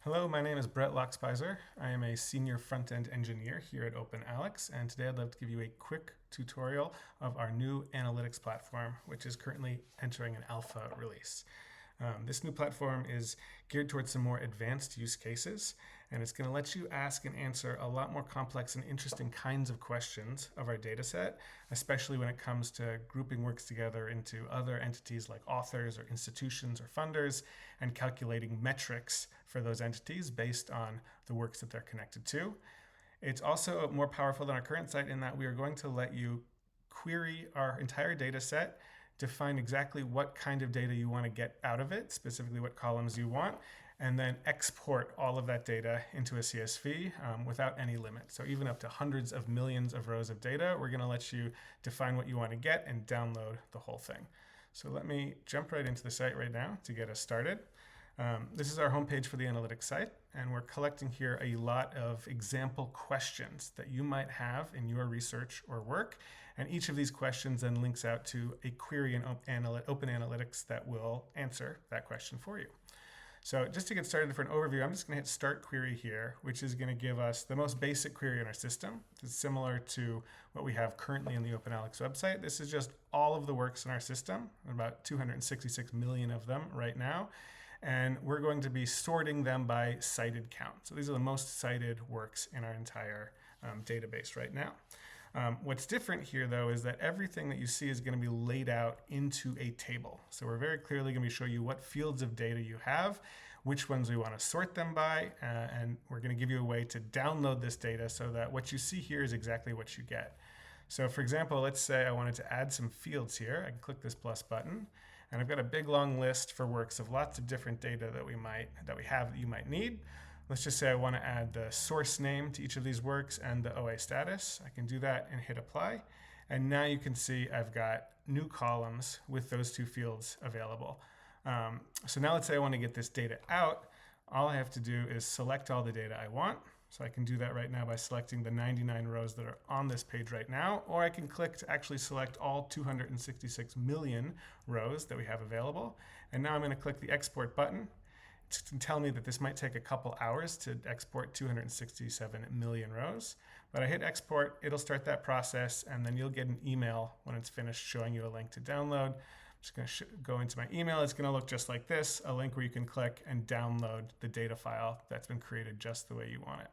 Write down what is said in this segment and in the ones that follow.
Hello, my name is Brett Lockspeiser. I am a senior front-end engineer here at OpenAlex, and today I'd love to give you a quick tutorial of our new analytics platform, which is currently entering an alpha release. This new platform is geared towards some more advanced use cases, and it's going to let you ask and answer a lot more complex and interesting kinds of questions of our data set, especially when it comes to grouping works together into other entities like authors or institutions or funders, and calculating metrics for those entities based on the works that they're connected to. It's also more powerful than our current site in that we are going to let you query our entire data set, define exactly what kind of data you want to get out of it, specifically what columns you want, and then export all of that data into a CSV without any limit. So even up to hundreds of millions of rows of data, we're going to let you define what you want to get and download the whole thing. So let me jump right into the site right now to get us started. This is our homepage for the analytics site, and we're collecting here a lot of example questions that you might have in your research or work. And each of these questions then links out to a query in OpenAnalytics that will answer that question for you. So just to get started for an overview, I'm just going to hit Start Query here, which is going to give us the most basic query in our system. It's similar to what we have currently in the OpenAlex website. This is just all of the works in our system, about 266 million of them right now. And we're going to be sorting them by cited count. So these are the most cited works in our entire database right now. What's different here, though, is that everything that you see is going to be laid out into a table. So we're very clearly going to show you what fields of data you have, which ones we want to sort them by, and we're going to give you a way to download this data so that what you see here is exactly what you get. So for example, let's say I wanted to add some fields here. I can click this plus button, and I've got a big long list for works of lots of different data that you might need. Let's just say I want to add the source name to each of these works and the OA status. I can do that and hit apply. And now you can see I've got new columns with those two fields available. So now let's say I want to get this data out. All I have to do is select all the data I want. So I can do that right now by selecting the 99 rows that are on this page right now, or I can click to actually select all 266 million rows that we have available. And now I'm going to click the export button. It's to tell me that this might take a couple hours to export 267 million rows. But I hit export, it'll start that process, and then you'll get an email when it's finished showing you a link to download. I'm just going to go into my email. It's going to look just like this, a link where you can click and download the data file that's been created just the way you want it.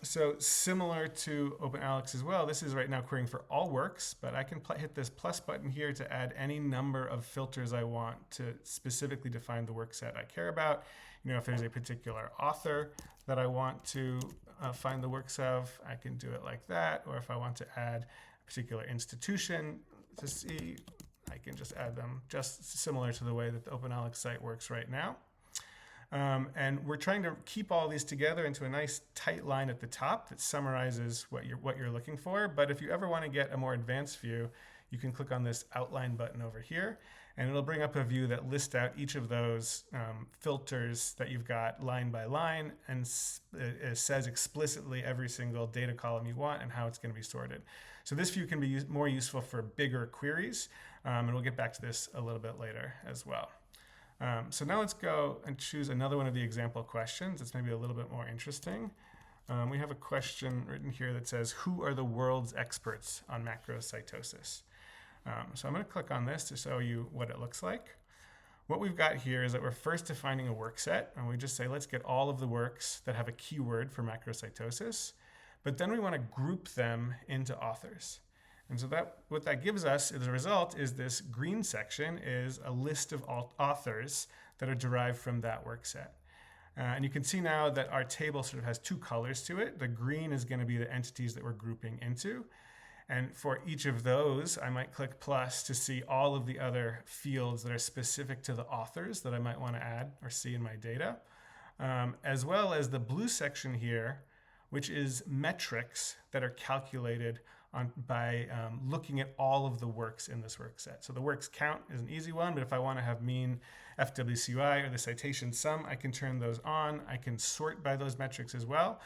So similar to OpenAlex as well, this is right now querying for all works, but I can hit this plus button here to add any number of filters I want to specifically define the work set I care about. You know, if there's a particular author that I want to find the works of, I can do it like that. Or if I want to add a particular institution to see, I can just add them just similar to the way that the OpenAlex site works right now. And we're trying to keep all these together into a nice tight line at the top that summarizes what you're looking for. But if you ever want to get a more advanced view, you can click on this outline button over here, and it'll bring up a view that lists out each of those filters that you've got line by line, and it says explicitly every single data column you want and how it's going to be sorted. So this view can be more useful for bigger queries, and we'll get back to this a little bit later as well. So now let's go and choose another one of the example questions. It's maybe a little bit more interesting. We have a question written here that says, who are the world's experts on macrocytosis? So I'm going to click on this to show you what it looks like. What we've got here is that we're first defining a work set, and we just say, let's get all of the works that have a keyword for macrocytosis. But then we want to group them into authors. And so what that gives us as a result is this green section is a list of authors that are derived from that work set. And you can see now that our table sort of has two colors to it. The green is going to be the entities that we're grouping into. And for each of those, I might click plus to see all of the other fields that are specific to the authors that I might want to add or see in my data, as well as the blue section here, which is metrics that are calculated by looking at all of the works in this work set. So the works count is an easy one, but if I want to have mean FWCI or the citation sum, I can turn those on. I can sort by those metrics as well.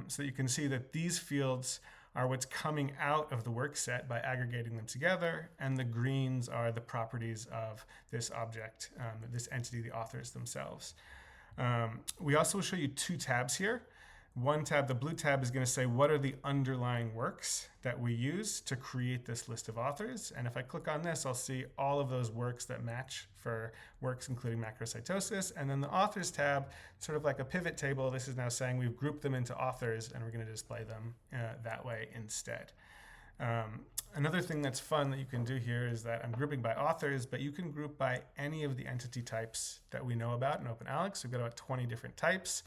So you can see that these fields are what's coming out of the work set by aggregating them together, and the greens are the properties of this object, this entity, the authors themselves. We also will show you two tabs here. One tab, the blue tab, is going to say what are the underlying works that we use to create this list of authors. And if I click on this, I'll see all of those works that match for works including macrocytosis. And then the authors tab, sort of like a pivot table, this is now saying we've grouped them into authors and we're going to display them that way instead. Another thing that's fun that you can do here is that I'm grouping by authors, but you can group by any of the entity types that we know about in OpenAlex. We've got about 20 different types: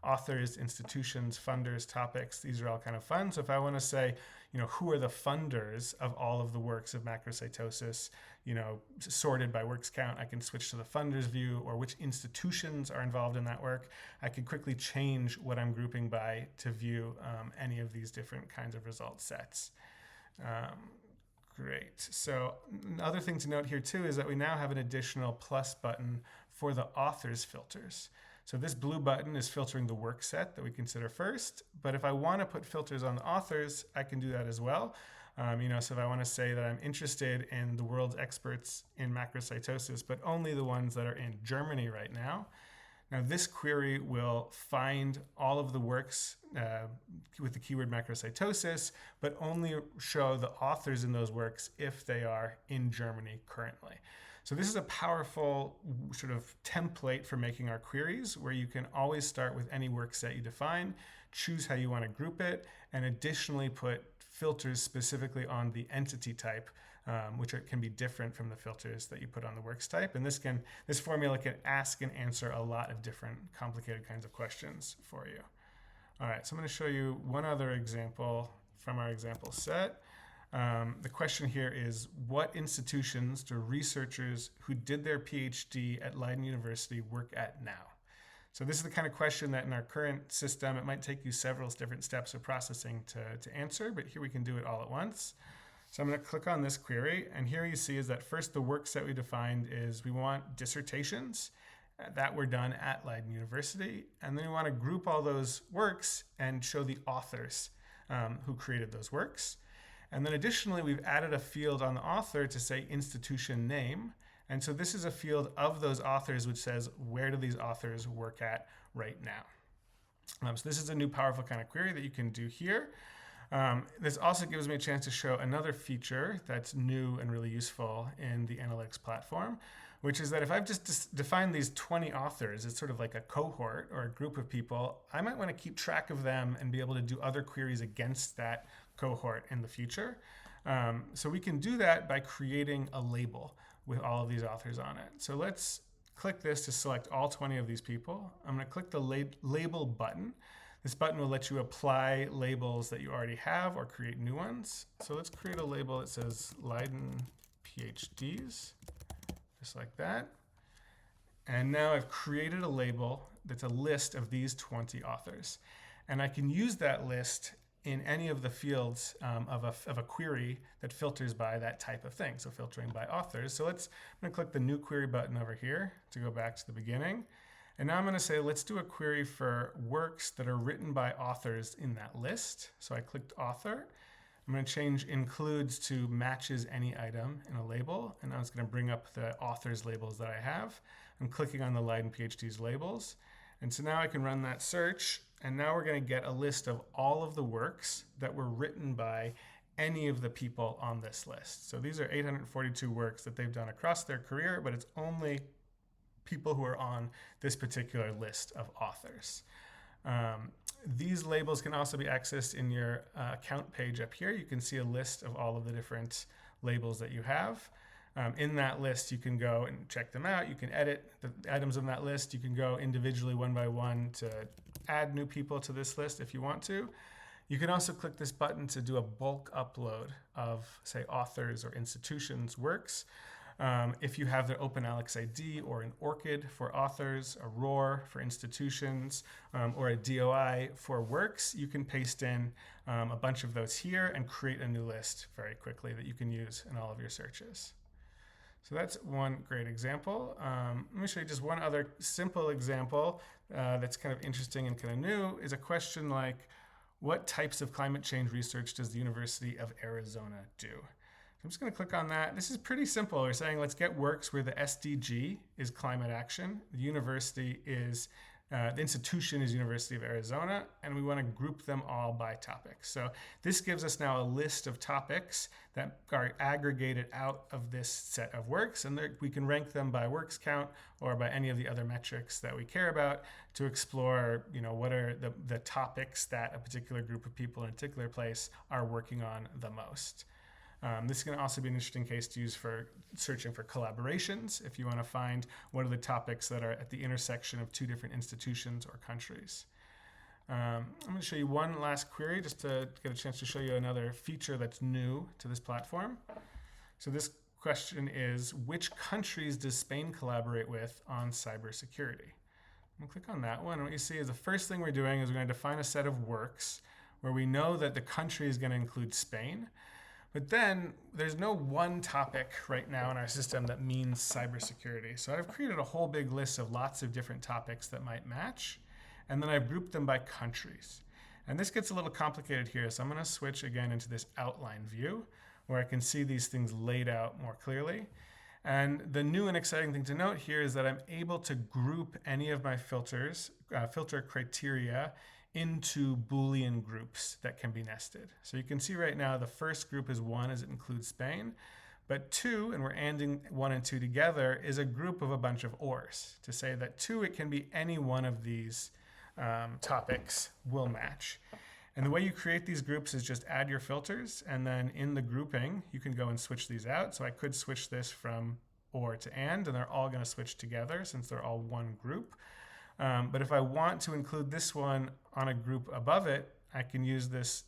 authors, institutions, funders, topics. These are all kind of fun. So if I want to say, who are the funders of all of the works of macrocytosis, sorted by works count, I can switch to the funders view, or which institutions are involved in that work. I can quickly change what I'm grouping by to view any of these different kinds of result sets. Great. So another thing to note here too is that we now have an additional plus button for the authors filters. So this blue button is filtering the work set that we consider first, but if I want to put filters on the authors, I can do that as well. So if I want to say that I'm interested in the world's experts in macrocytosis, but only the ones that are in Germany right now, now this query will find all of the works with the keyword macrocytosis, but only show the authors in those works if they are in Germany currently. So this is a powerful sort of template for making our queries, where you can always start with any work set you define, choose how you want to group it, and additionally put filters specifically on the entity type, which can be different from the filters that you put on the works type. And this formula can ask and answer a lot of different complicated kinds of questions for you. All right, so I'm going to show you one other example from our example set. The question here is, what institutions do researchers who did their PhD at Leiden University work at now? So this is the kind of question that in our current system, it might take you several different steps of processing to answer, but here we can do it all at once. So I'm going to click on this query, and here you see is that first the work set we defined is we want dissertations that were done at Leiden University, and then we want to group all those works and show the authors who created those works. And then additionally, we've added a field on the author to say institution name. And so this is a field of those authors which says, where do these authors work at right now? So this is a new powerful kind of query that you can do here. This also gives me a chance to show another feature that's new and really useful in the analytics platform, which is that if I've just defined these 20 authors as sort of like a cohort or a group of people, I might want to keep track of them and be able to do other queries against that cohort in the future. So we can do that by creating a label with all of these authors on it. So let's click this to select all 20 of these people. I'm going to click the label button. This button will let you apply labels that you already have or create new ones. So let's create a label that says Leiden PhDs, just like that. And now I've created a label that's a list of these 20 authors. And I can use that list in any of the fields of a query that filters by that type of thing, so filtering by authors. So I'm going to click the new query button over here to go back to the beginning. And now I'm going to say, let's do a query for works that are written by authors in that list. So I clicked author. I'm going to change includes to matches any item in a label. And now it's going to bring up the authors labels that I have. I'm clicking on the Leiden PhDs labels. And so now I can run that search. And now we're going to get a list of all of the works that were written by any of the people on this list. So these are 842 works that they've done across their career, but it's only people who are on this particular list of authors. These labels can also be accessed in your account page up here. You can see a list of all of the different labels that you have. In that list, you can go and check them out. You can edit the items on that list. You can go individually one by one to add new people to this list if you want to. You can also click this button to do a bulk upload of, say, authors or institutions' works. If you have their OpenAlex ID or an ORCID for authors, a ROR for institutions, or a DOI for works, you can paste in a bunch of those here and create a new list very quickly that you can use in all of your searches. So that's one great example. Let me show you just one other simple example that's kind of interesting and kind of new, is a question like, what types of climate change research does the University of Arizona do? I'm just going to click on that. This is pretty simple. We're saying let's get works where the SDG is climate action, the university is The institution is University of Arizona, and we want to group them all by topics. So this gives us now a list of topics that are aggregated out of this set of works, and we can rank them by works count or by any of the other metrics that we care about to explore, what are the topics that a particular group of people in a particular place are working on the most. This can also be an interesting case to use for searching for collaborations if you want to find what are the topics that are at the intersection of two different institutions or countries. I'm going to show you one last query just to get a chance to show you another feature that's new to this platform. So this question is, which countries does Spain collaborate with on cybersecurity? I'm going to click on that one. And what you see is the first thing we're doing is we're going to define a set of works where we know that the country is going to include Spain. But then there's no one topic right now in our system that means cybersecurity. So I've created a whole big list of lots of different topics that might match. And then I've grouped them by countries. And this gets a little complicated here. So I'm going to switch again into this outline view where I can see these things laid out more clearly. And the new and exciting thing to note here is that I'm able to group any of my filter criteria into Boolean groups that can be nested. So you can see right now the first group is 1 as it includes Spain, but 2, and we're adding 1 and 2 together, is a group of a bunch of ors to say that 2, it can be any one of these topics will match. And the way you create these groups is just add your filters, and then in the grouping, you can go and switch these out. So I could switch this from or to and they're all going to switch together since they're all one group. But if I want to include this one on a group above it, I can use this,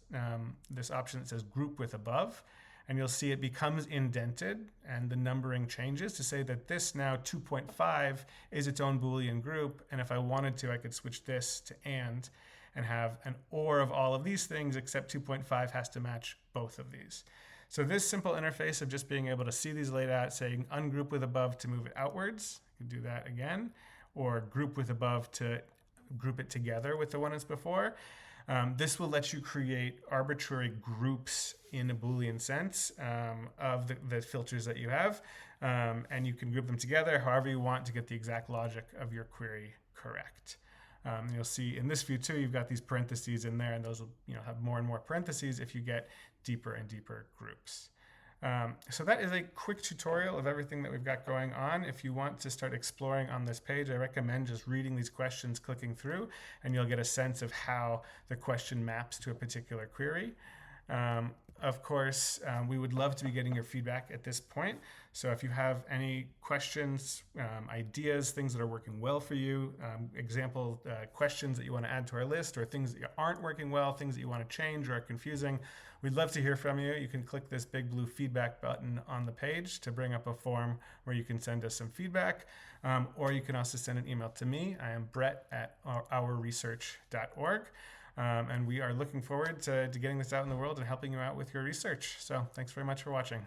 this option that says group with above, and you'll see it becomes indented and the numbering changes to say that this now 2.5 is its own Boolean group. And if I wanted to, I could switch this to and have an or of all of these things, except 2.5 has to match both of these. So this simple interface of just being able to see these laid out, saying ungroup with above to move it outwards, you can do that again, or group with above to group it together with the one that's before. This will let you create arbitrary groups in a Boolean sense of the filters that you have. And you can group them together however you want to get the exact logic of your query correct. You'll see in this view too, you've got these parentheses in there, and those will have more and more parentheses if you get deeper and deeper groups. So that is a quick tutorial of everything that we've got going on. If you want to start exploring on this page, I recommend just reading these questions, clicking through, and you'll get a sense of how the question maps to a particular query. Of course, we would love to be getting your feedback at this point. So if you have any questions, ideas, things that are working well for you, example questions that you want to add to our list, or things that aren't working well, things that you want to change or are confusing, we'd love to hear from you. You can click this big blue feedback button on the page to bring up a form where you can send us some feedback, or you can also send an email to me. I am Brett at ourresearch.org. And we are looking forward to getting this out in the world and helping you out with your research. So thanks very much for watching.